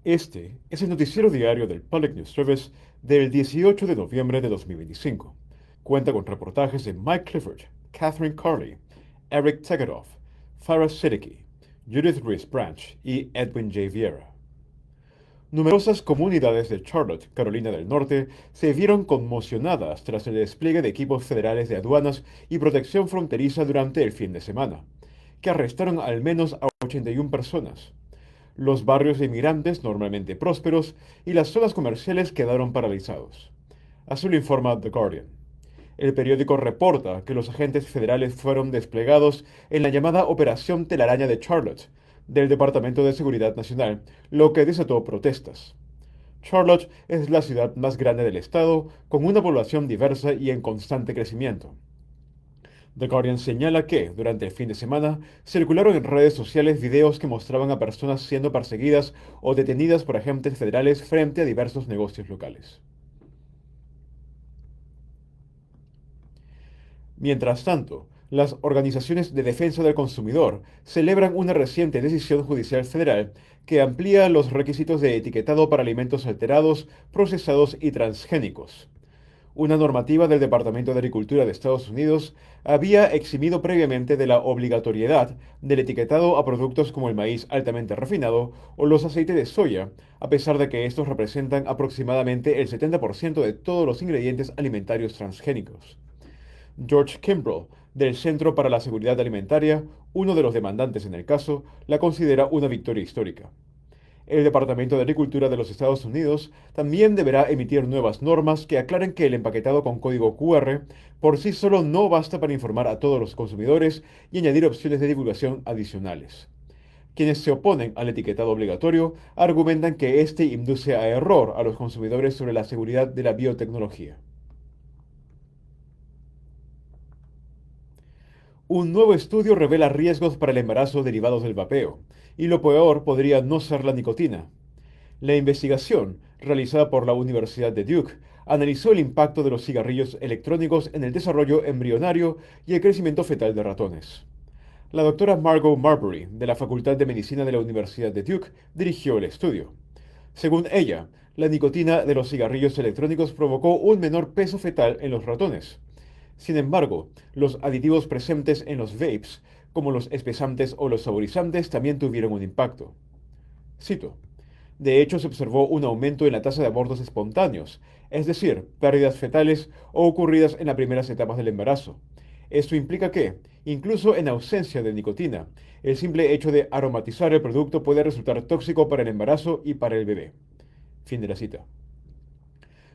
Este es el noticiero diario del Public News Service del 18 de noviembre de 2025. Cuenta con reportajes de Mike Clifford, Catherine Carley, Eric Tegeroff, Farah Siddiqui, Judith Reese Branch y Edwin J. Vieira. Numerosas comunidades de Charlotte, Carolina del Norte, se vieron conmocionadas tras el despliegue de equipos federales de aduanas y protección fronteriza durante el fin de semana, que arrestaron al menos a 81 personas. Los barrios de inmigrantes, normalmente prósperos, y las zonas comerciales quedaron paralizados. Así lo informa The Guardian. El periódico reporta que los agentes federales fueron desplegados en la llamada Operación Telaraña de Charlotte, del Departamento de Seguridad Nacional, lo que desató protestas. Charlotte es la ciudad más grande del estado, con una población diversa y en constante crecimiento. The Guardian señala que, durante el fin de semana, circularon en redes sociales videos que mostraban a personas siendo perseguidas o detenidas por agentes federales frente a diversos negocios locales. Mientras tanto, las organizaciones de defensa del consumidor celebran una reciente decisión judicial federal que amplía los requisitos de etiquetado para alimentos alterados, procesados y transgénicos. Una normativa del Departamento de Agricultura de Estados Unidos había eximido previamente de la obligatoriedad del etiquetado a productos como el maíz altamente refinado o los aceites de soya, a pesar de que estos representan aproximadamente el 70% de todos los ingredientes alimentarios transgénicos. George Kimbrough, del Centro para la Seguridad Alimentaria, uno de los demandantes en el caso, la considera una victoria histórica. El Departamento de Agricultura de los Estados Unidos también deberá emitir nuevas normas que aclaren que el empaquetado con código QR por sí solo no basta para informar a todos los consumidores y añadir opciones de divulgación adicionales. Quienes se oponen al etiquetado obligatorio argumentan que este induce a error a los consumidores sobre la seguridad de la biotecnología. Un nuevo estudio revela riesgos para el embarazo derivados del vapeo, y lo peor podría no ser la nicotina. La investigación, realizada por la Universidad de Duke, analizó el impacto de los cigarrillos electrónicos en el desarrollo embrionario y el crecimiento fetal de ratones. La doctora Margot Marbury, de la Facultad de Medicina de la Universidad de Duke, dirigió el estudio. Según ella, la nicotina de los cigarrillos electrónicos provocó un menor peso fetal en los ratones. Sin embargo, los aditivos presentes en los vapes, como los espesantes o los saborizantes, también tuvieron un impacto. Cito: de hecho, se observó un aumento en la tasa de abortos espontáneos, es decir, pérdidas fetales o ocurridas en las primeras etapas del embarazo. Esto implica que, incluso en ausencia de nicotina, el simple hecho de aromatizar el producto puede resultar tóxico para el embarazo y para el bebé. Fin de la cita.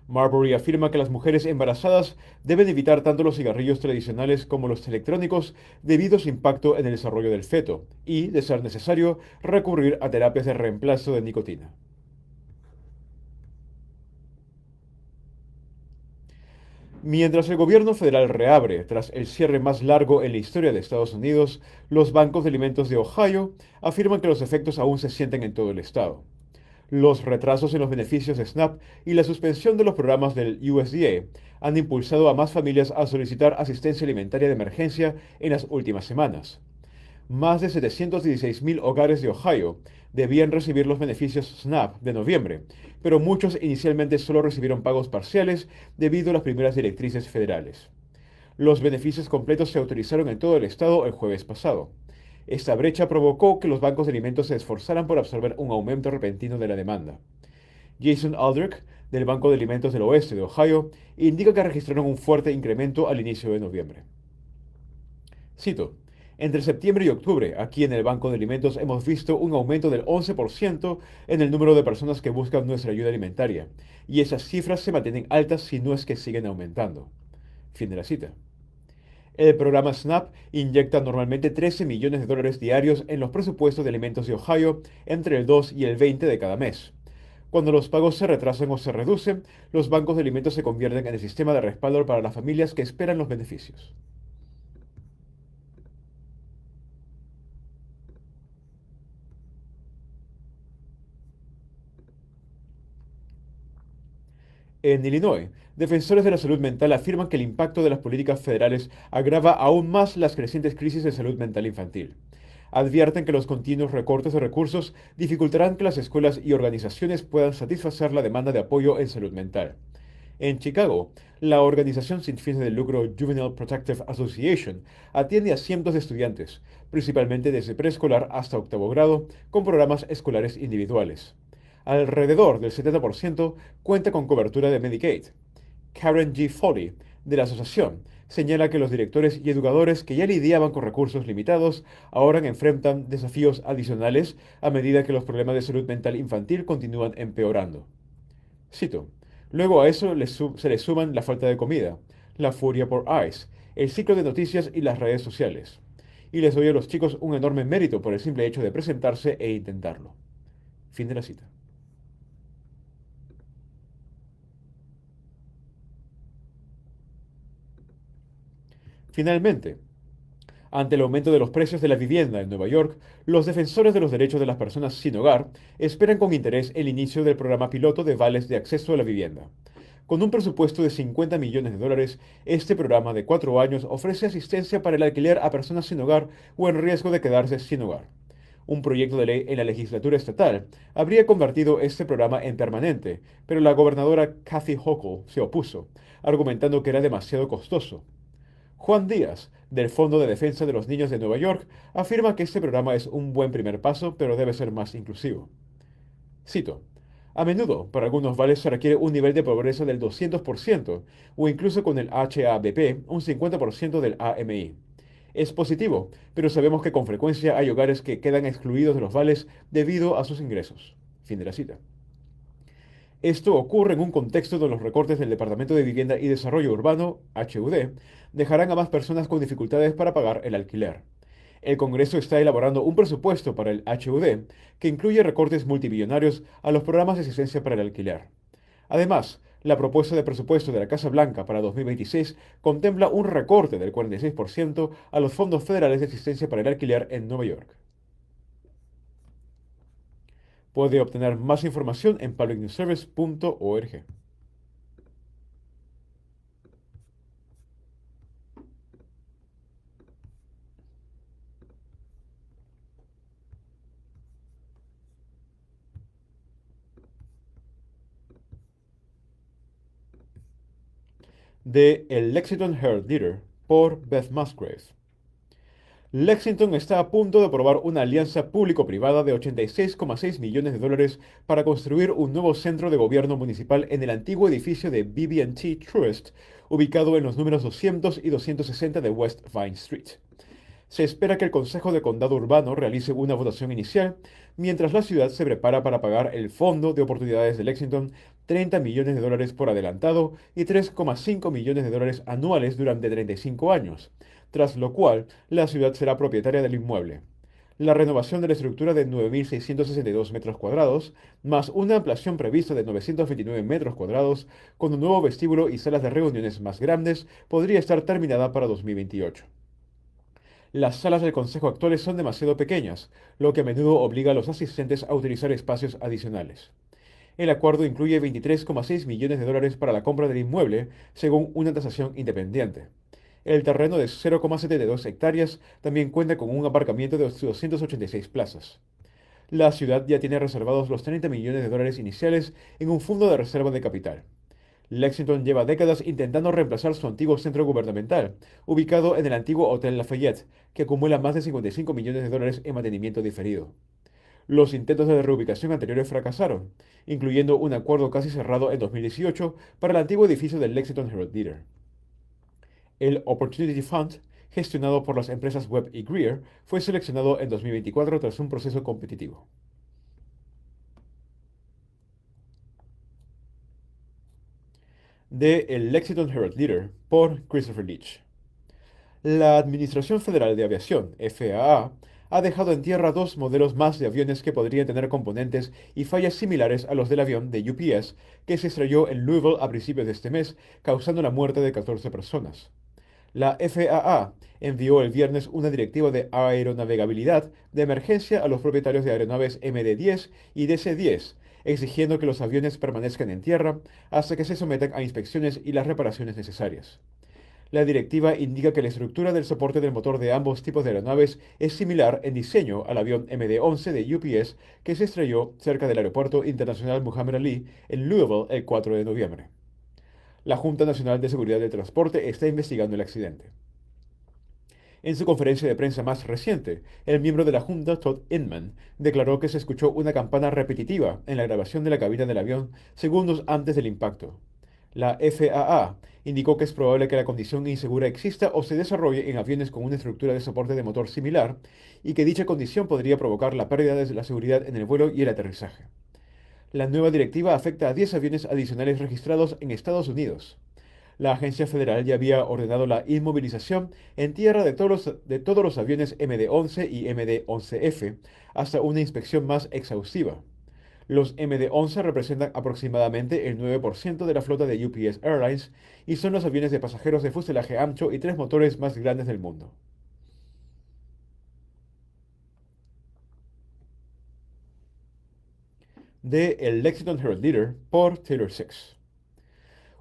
Marbury afirma que las mujeres embarazadas deben evitar tanto los cigarrillos tradicionales como los electrónicos debido a su impacto en el desarrollo del feto y, de ser necesario, recurrir a terapias de reemplazo de nicotina. Mientras el gobierno federal reabre tras el cierre más largo en la historia de Estados Unidos, los bancos de alimentos de Ohio afirman que los efectos aún se sienten en todo el estado. Los retrasos en los beneficios de SNAP y la suspensión de los programas del USDA han impulsado a más familias a solicitar asistencia alimentaria de emergencia en las últimas semanas. Más de 716.000 hogares de Ohio debían recibir los beneficios SNAP de noviembre, pero muchos inicialmente solo recibieron pagos parciales debido a las primeras directrices federales. Los beneficios completos se autorizaron en todo el estado el jueves pasado. Esta brecha provocó que los bancos de alimentos se esforzaran por absorber un aumento repentino de la demanda. Jason Aldrich, del Banco de Alimentos del Oeste de Ohio, indica que registraron un fuerte incremento al inicio de noviembre. Cito: entre septiembre y octubre, aquí en el Banco de Alimentos hemos visto un aumento del 11% en el número de personas que buscan nuestra ayuda alimentaria, y esas cifras se mantienen altas si no es que siguen aumentando. Fin de la cita. El programa SNAP inyecta normalmente 13 millones de dólares diarios en los presupuestos de alimentos de Ohio entre el 2 y el 20 de cada mes. Cuando los pagos se retrasan o se reducen, los bancos de alimentos se convierten en el sistema de respaldo para las familias que esperan los beneficios. En Illinois, defensores de la salud mental afirman que el impacto de las políticas federales agrava aún más las crecientes crisis de salud mental infantil. Advierten que los continuos recortes de recursos dificultarán que las escuelas y organizaciones puedan satisfacer la demanda de apoyo en salud mental. En Chicago, la organización sin fines de lucro Juvenile Protective Association atiende a cientos de estudiantes, principalmente desde preescolar hasta octavo grado, con programas escolares individuales. Alrededor del 70% cuenta con cobertura de Medicaid. Karen G. Foley, de la asociación, señala que los directores y educadores que ya lidiaban con recursos limitados ahora enfrentan desafíos adicionales a medida que los problemas de salud mental infantil continúan empeorando. Cito, luego a eso se le suman la falta de comida, la furia por ICE, el ciclo de noticias y las redes sociales. Y les doy a los chicos un enorme mérito por el simple hecho de presentarse e intentarlo. Fin de la cita. Finalmente, ante el aumento de los precios de la vivienda en Nueva York, los defensores de los derechos de las personas sin hogar esperan con interés el inicio del programa piloto de vales de acceso a la vivienda. Con un presupuesto de 50 millones de dólares, este programa de 4 años ofrece asistencia para el alquiler a personas sin hogar o en riesgo de quedarse sin hogar. Un proyecto de ley en la legislatura estatal habría convertido este programa en permanente, pero la gobernadora Kathy Hochul se opuso, argumentando que era demasiado costoso. Juan Díaz, del Fondo de Defensa de los Niños de Nueva York, afirma que este programa es un buen primer paso, pero debe ser más inclusivo. Cito, a menudo, para algunos vales se requiere un nivel de pobreza del 200% o incluso con el HABP un 50% del AMI. Es positivo, pero sabemos que con frecuencia hay hogares que quedan excluidos de los vales debido a sus ingresos. Fin de la cita. Esto ocurre en un contexto donde los recortes del Departamento de Vivienda y Desarrollo Urbano, HUD, dejarán a más personas con dificultades para pagar el alquiler. El Congreso está elaborando un presupuesto para el HUD que incluye recortes multimillonarios a los programas de asistencia para el alquiler. Además, la propuesta de presupuesto de la Casa Blanca para 2026 contempla un recorte del 46% a los fondos federales de asistencia para el alquiler en Nueva York. Puede obtener más información en publicnewsservice.org. De El Lexington Herald Leader por Beth Musgrave. Lexington está a punto de aprobar una alianza público-privada de 86,6 millones de dólares para construir un nuevo centro de gobierno municipal en el antiguo edificio de BB&T Truist, ubicado en los números 200 y 260 de West Vine Street. Se espera que el Consejo de Condado Urbano realice una votación inicial, mientras la ciudad se prepara para pagar el Fondo de Oportunidades de Lexington 30 millones de dólares por adelantado y 3,5 millones de dólares anuales durante 35 años, tras lo cual la ciudad será propietaria del inmueble. La renovación de la estructura de 9.662 metros cuadrados, más una ampliación prevista de 929 metros cuadrados, con un nuevo vestíbulo y salas de reuniones más grandes, podría estar terminada para 2028. Las salas del consejo actuales son demasiado pequeñas, lo que a menudo obliga a los asistentes a utilizar espacios adicionales. El acuerdo incluye 23,6 millones de dólares para la compra del inmueble, según una tasación independiente. El terreno de 0,72 hectáreas también cuenta con un aparcamiento de 286 plazas. La ciudad ya tiene reservados los 30 millones de dólares iniciales en un fondo de reserva de capital. Lexington lleva décadas intentando reemplazar su antiguo centro gubernamental, ubicado en el antiguo Hotel Lafayette, que acumula más de 55 millones de dólares en mantenimiento diferido. Los intentos de reubicación anteriores fracasaron, incluyendo un acuerdo casi cerrado en 2018 para el antiguo edificio del Lexington Herald Leader. El Opportunity Fund, gestionado por las empresas Webb y Greer, fue seleccionado en 2024 tras un proceso competitivo. De El Lexington Herald Leader por Christopher Leach. La Administración Federal de Aviación, FAA, ha dejado en tierra dos modelos más de aviones que podrían tener componentes y fallas similares a los del avión de UPS que se estrelló en Louisville a principios de este mes, causando la muerte de 14 personas. La FAA envió el viernes una directiva de aeronavegabilidad de emergencia a los propietarios de aeronaves MD-10 y DC-10, exigiendo que los aviones permanezcan en tierra hasta que se sometan a inspecciones y las reparaciones necesarias. La directiva indica que la estructura del soporte del motor de ambos tipos de aeronaves es similar en diseño al avión MD-11 de UPS que se estrelló cerca del Aeropuerto Internacional Muhammad Ali en Louisville el 4 de noviembre. La Junta Nacional de Seguridad del Transporte está investigando el accidente. En su conferencia de prensa más reciente, el miembro de la Junta, Todd Inman, declaró que se escuchó una campana repetitiva en la grabación de la cabina del avión segundos antes del impacto. La FAA indicó que es probable que la condición insegura exista o se desarrolle en aviones con una estructura de soporte de motor similar y que dicha condición podría provocar la pérdida de la seguridad en el vuelo y el aterrizaje. La nueva directiva afecta a 10 aviones adicionales registrados en Estados Unidos. La agencia federal ya había ordenado la inmovilización en tierra de todos los aviones MD-11 y MD-11F hasta una inspección más exhaustiva. Los MD-11 representan aproximadamente el 9% de la flota de UPS Airlines y son los aviones de pasajeros de fuselaje ancho y tres motores más grandes del mundo. De El Lexington Herald Leader por Taylor Six.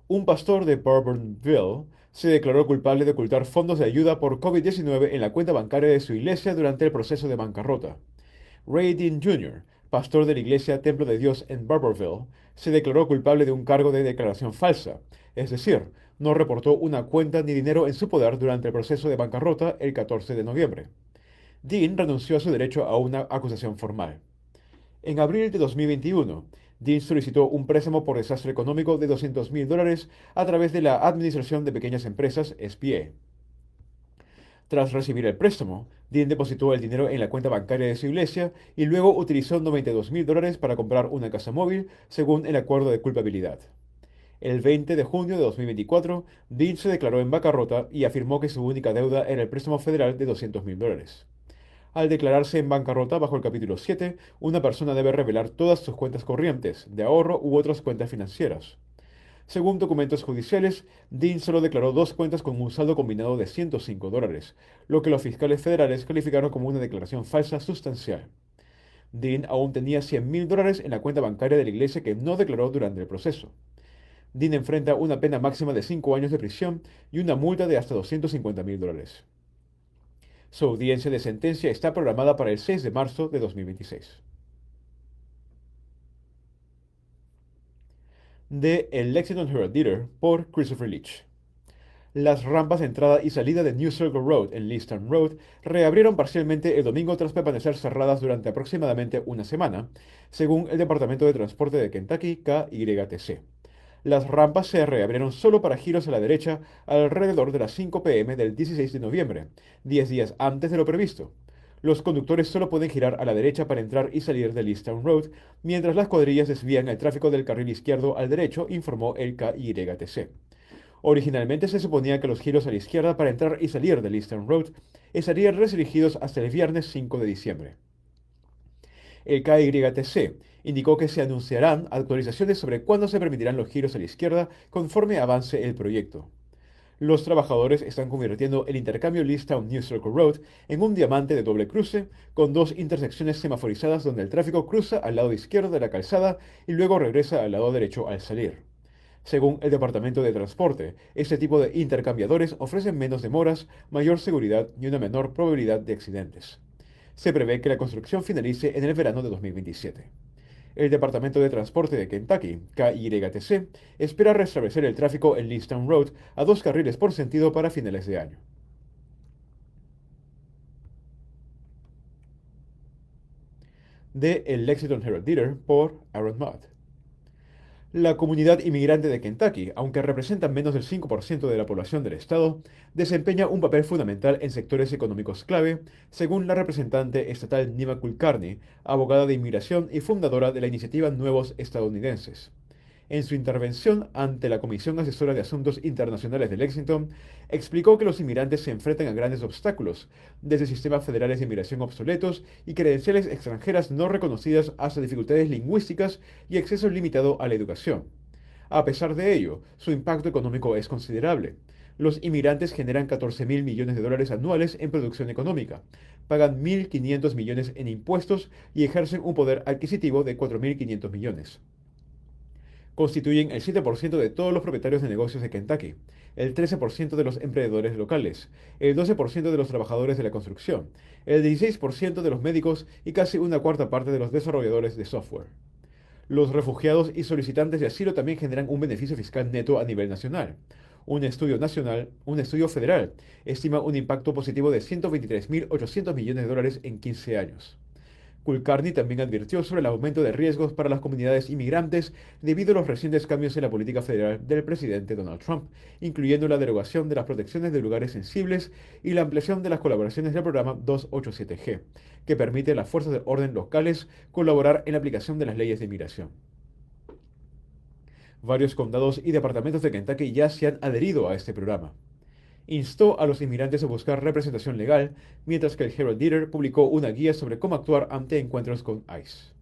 Un pastor de Bourbonville se declaró culpable de ocultar fondos de ayuda por COVID-19 en la cuenta bancaria de su iglesia durante el proceso de bancarrota. Ray Dean Jr., pastor de la iglesia Templo de Dios en Barbourville, se declaró culpable de un cargo de declaración falsa, es decir, no reportó una cuenta ni dinero en su poder durante el proceso de bancarrota el 14 de noviembre. Dean renunció a su derecho a una acusación formal. En abril de 2021, Dean solicitó un préstamo por desastre económico de $200,000 a través de la Administración de Pequeñas Empresas, SBA. Tras recibir el préstamo, Dean depositó el dinero en la cuenta bancaria de su iglesia y luego utilizó $92,000 para comprar una casa móvil, según el acuerdo de culpabilidad. El 20 de junio de 2024, Dean se declaró en bancarrota y afirmó que su única deuda era el préstamo federal de $200,000. Al declararse en bancarrota bajo el capítulo 7, una persona debe revelar todas sus cuentas corrientes, de ahorro u otras cuentas financieras. Según documentos judiciales, Dean solo declaró dos cuentas con un saldo combinado de $105, lo que los fiscales federales calificaron como una declaración falsa sustancial. Dean aún tenía $100,000 en la cuenta bancaria de la iglesia que no declaró durante el proceso. Dean enfrenta una pena máxima de 5 años de prisión y una multa de hasta $250,000. Su audiencia de sentencia está programada para el 6 de marzo de 2026. De El Lexington Herald Leader por Christopher Leach. Las rampas de entrada y salida de New Circle Road en Leestown Road reabrieron parcialmente el domingo tras permanecer cerradas durante aproximadamente una semana, según el Departamento de Transporte de Kentucky, KYTC. Las rampas se reabrieron solo para giros a la derecha alrededor de las 5 p.m. del 16 de noviembre, 10 días antes de lo previsto. Los conductores solo pueden girar a la derecha para entrar y salir de Leestown Road, mientras las cuadrillas desvían el tráfico del carril izquierdo al derecho, informó el KYTC. Originalmente se suponía que los giros a la izquierda para entrar y salir de Eastern Road estarían restringidos hasta el viernes 5 de diciembre. El KYTC indicó que se anunciarán actualizaciones sobre cuándo se permitirán los giros a la izquierda conforme avance el proyecto. Los trabajadores están convirtiendo el intercambio Leestown New Circle Road en un diamante de doble cruce, con dos intersecciones semaforizadas donde el tráfico cruza al lado izquierdo de la calzada y luego regresa al lado derecho al salir. Según el Departamento de Transporte, este tipo de intercambiadores ofrecen menos demoras, mayor seguridad y una menor probabilidad de accidentes. Se prevé que la construcción finalice en el verano de 2027. El Departamento de Transporte de Kentucky, KYTC, espera restablecer el tráfico en Leestown Road a 2 carriles por sentido para finales de año. De El Lexington Herald Leader por Aaron Mudd. La comunidad inmigrante de Kentucky, aunque representa menos del 5% de la población del estado, desempeña un papel fundamental en sectores económicos clave, según la representante estatal Nima Kulkarni, abogada de inmigración y fundadora de la iniciativa Nuevos Estadounidenses. En su intervención ante la Comisión Asesora de Asuntos Internacionales de Lexington, explicó que los inmigrantes se enfrentan a grandes obstáculos, desde sistemas federales de inmigración obsoletos y credenciales extranjeras no reconocidas hasta dificultades lingüísticas y acceso limitado a la educación. A pesar de ello, su impacto económico es considerable. Los inmigrantes generan $14,000 millones anuales en producción económica, pagan 1.500 millones en impuestos y ejercen un poder adquisitivo de 4.500 millones. Constituyen el 7% de todos los propietarios de negocios de Kentucky, el 13% de los emprendedores locales, el 12% de los trabajadores de la construcción, el 16% de los médicos y casi una cuarta parte de los desarrolladores de software. Los refugiados y solicitantes de asilo también generan un beneficio fiscal neto a nivel nacional. Un estudio federal, estima un impacto positivo de 123.800 millones de dólares en 15 años. Kulkarni también advirtió sobre el aumento de riesgos para las comunidades inmigrantes debido a los recientes cambios en la política federal del presidente Donald Trump, incluyendo la derogación de las protecciones de lugares sensibles y la ampliación de las colaboraciones del programa 287G, que permite a las fuerzas de orden locales colaborar en la aplicación de las leyes de inmigración. Varios condados y departamentos de Kentucky ya se han adherido a este programa. Instó a los inmigrantes a buscar representación legal, mientras que el Herald Leader publicó una guía sobre cómo actuar ante encuentros con ICE.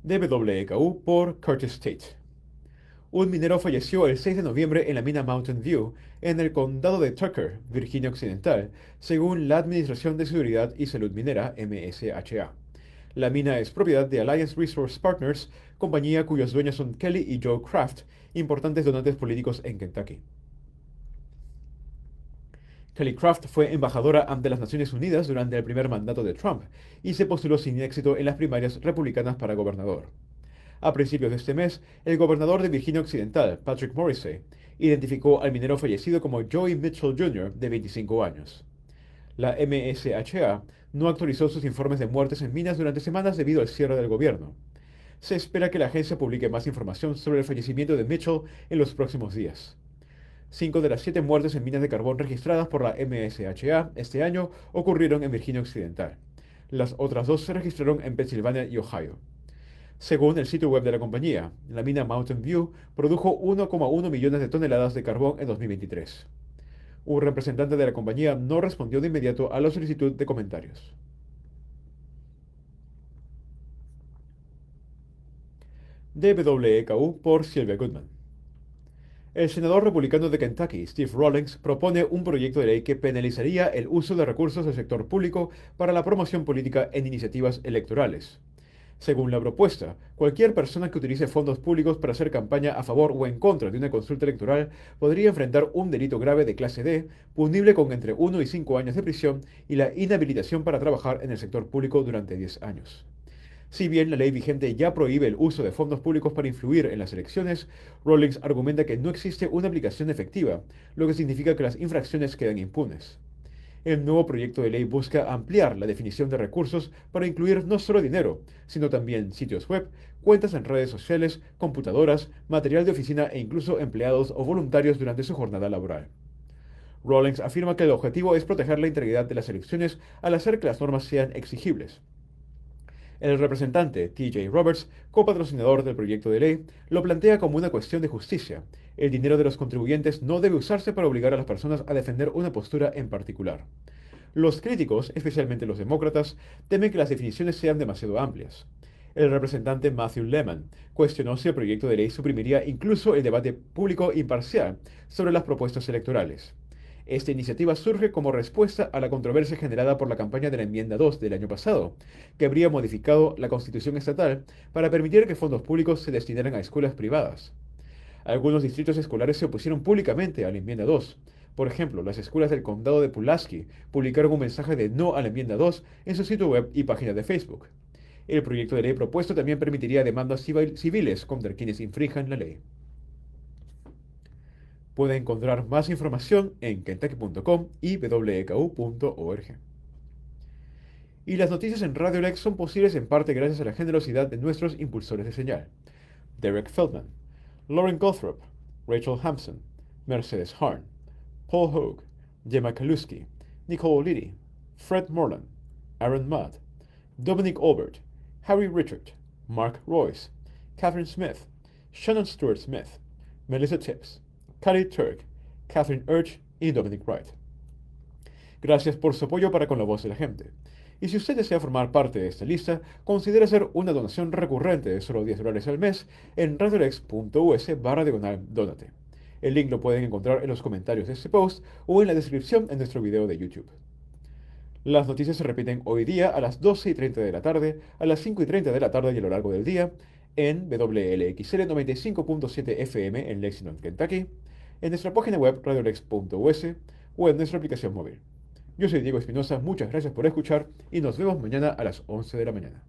WKU por Curtis Tate. Un minero falleció el 6 de noviembre en la mina Mountain View, en el condado de Tucker, Virginia Occidental, según la Administración de Seguridad y Salud Minera, MSHA. La mina es propiedad de Alliance Resource Partners, compañía cuyos dueños son Kelly y Joe Kraft, importantes donantes políticos en Kentucky. Kelly Kraft fue embajadora ante las Naciones Unidas durante el primer mandato de Trump y se postuló sin éxito en las primarias republicanas para gobernador. A principios de este mes, el gobernador de Virginia Occidental, Patrick Morrisey, identificó al minero fallecido como Joey Mitchell Jr., de 25 años. La MSHA no actualizó sus informes de muertes en minas durante semanas debido al cierre del gobierno. Se espera que la agencia publique más información sobre el fallecimiento de Mitchell en los próximos días. 5 de las 7 muertes en minas de carbón registradas por la MSHA este año ocurrieron en Virginia Occidental. Las otras 2 se registraron en Pensilvania y Ohio. Según el sitio web de la compañía, la mina Mountain View produjo 1,1 millones de toneladas de carbón en 2023. Un representante de la compañía no respondió de inmediato a la solicitud de comentarios. WKU por Sylvia Goodman. El senador republicano de Kentucky, Steve Rawlings, propone un proyecto de ley que penalizaría el uso de recursos del sector público para la promoción política en iniciativas electorales. Según la propuesta, cualquier persona que utilice fondos públicos para hacer campaña a favor o en contra de una consulta electoral podría enfrentar un delito grave de clase D, punible con entre 1 y 5 años de prisión y la inhabilitación para trabajar en el sector público durante 10 años. Si bien la ley vigente ya prohíbe el uso de fondos públicos para influir en las elecciones, Rawlings argumenta que no existe una aplicación efectiva, lo que significa que las infracciones quedan impunes. El nuevo proyecto de ley busca ampliar la definición de recursos para incluir no solo dinero, sino también sitios web, cuentas en redes sociales, computadoras, material de oficina e incluso empleados o voluntarios durante su jornada laboral. Rawlings afirma que el objetivo es proteger la integridad de las elecciones al hacer que las normas sean exigibles. El representante T.J. Roberts, copatrocinador del proyecto de ley, lo plantea como una cuestión de justicia. El dinero de los contribuyentes no debe usarse para obligar a las personas a defender una postura en particular. Los críticos, especialmente los demócratas, temen que las definiciones sean demasiado amplias. El representante Matthew Lehman cuestionó si el proyecto de ley suprimiría incluso el debate público imparcial sobre las propuestas electorales. Esta iniciativa surge como respuesta a la controversia generada por la campaña de la Enmienda 2 del año pasado, que habría modificado la Constitución estatal para permitir que fondos públicos se destinaran a escuelas privadas. Algunos distritos escolares se opusieron públicamente a la Enmienda 2. Por ejemplo, las escuelas del condado de Pulaski publicaron un mensaje de no a la Enmienda 2 en su sitio web y página de Facebook. El proyecto de ley propuesto también permitiría demandas civiles contra quienes infrinjan la ley. Puede encontrar más información en kentucky.com y wku.org. Y las noticias en Radio Lex son posibles en parte gracias a la generosidad de nuestros impulsores de señal: Derek Feldman, Lauren Gothrop, Rachel Hampson, Mercedes Harn, Paul Hogue, Gemma Kaluski, Nicole Liddy, Fred Morland, Aaron Mudd, Dominic Albert, Harry Richard, Mark Royce, Catherine Smith, Shannon Stewart Smith, Melissa Tips, Carrie Turk, Catherine Urch y Dominic Wright. Gracias por su apoyo para con la voz de la gente. Y si usted desea formar parte de esta lista, considere hacer una donación recurrente de solo $10 al mes en radiolex.us/donate. El link lo pueden encontrar en los comentarios de este post o en la descripción en nuestro video de YouTube. Las noticias se repiten hoy día a las 12:30 de la tarde, a las 5:30 de la tarde y a lo largo del día en WLXL 95.7 FM en Lexington, Kentucky, en nuestra página web radiolex.us o en nuestra aplicación móvil. Yo soy Diego Espinosa, muchas gracias por escuchar y nos vemos mañana a las 11 de la mañana.